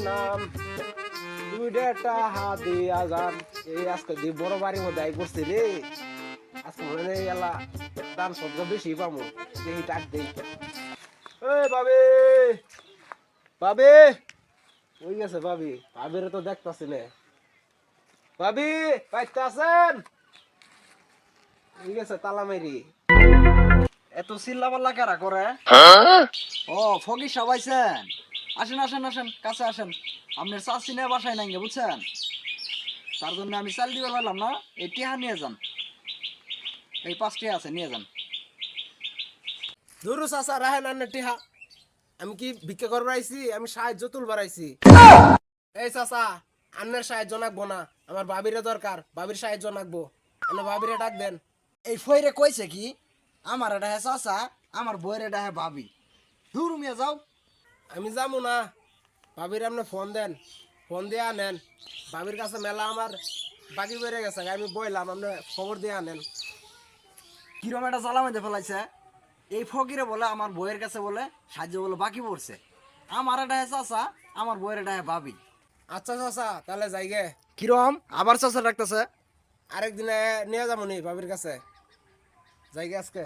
নাম দুইটা টাহা দিয়া যান এই আজকে দি বড় বাড়ির মধ্যে আই করছি রে আজকে মনে এলা দাম সবচেয়ে বেশি পাবো দেখি টাক দেই এই ভাবি ভাবি ওই গেছে ভাবি ভাবিরে তো দেখতাছি না ভাবি পাইতে আছেন ওই গেছে তালা মেরি এত চিল্লাপাল্লা কারা করে? ও ফকির সবাইছেন, আসেন আসেন আসেন কাছে আসেন। আপনার চাষি নিয়ে বাসায় নাই বুঝছেন, তার জন্য আমি চাল দিতে পারলাম না। এই টিহা নিয়ে যান, এই 5টি আছে নিয়ে যান। দুরু চাচা রাহেন আন্না টিহা আমি কি ভিক্ষা করবার আইছি আমি সাহায্য তুলবার আইছি এই চাচা আন্নের সাহায্য নাকবো না আমার ভাবিরে দরকার ভাবির সাহায্য নাকবো আমার ভাবিরে ডাক দেন এই ফইরে কইছে কি আমার এটা হ্যাঁ চাষা, আমার বইয়ের এটা হ্যাঁ ভাবি। দূর মিয়া যাও। আমি যাবো না ভাবির আপনি ফোন দেন ফোন দিয়ে আনেন ভাবির কাছে মেলা আমার বাকি বেড়ে গেছে আমি বইলাম আপনি খবর দিয়ে আনেন কিরম একটা জ্বালা মধ্যে ফেলাইছে। এই ফকিরে বলে আমার বইয়ের কাছে বলে সাহায্য বলে বাকি পড়ছে। আমার এটা হ্যাঁ চাষা, আমার বইয়ের এটা হ্যাঁ ভাবি। আচ্ছা চাচা তাহলে যাইগে কিরম আবার চাষা ডাকতেছে? আরেকদিনে নিয়ে যাবো নি ভাবির কাছে যাইগে আজকে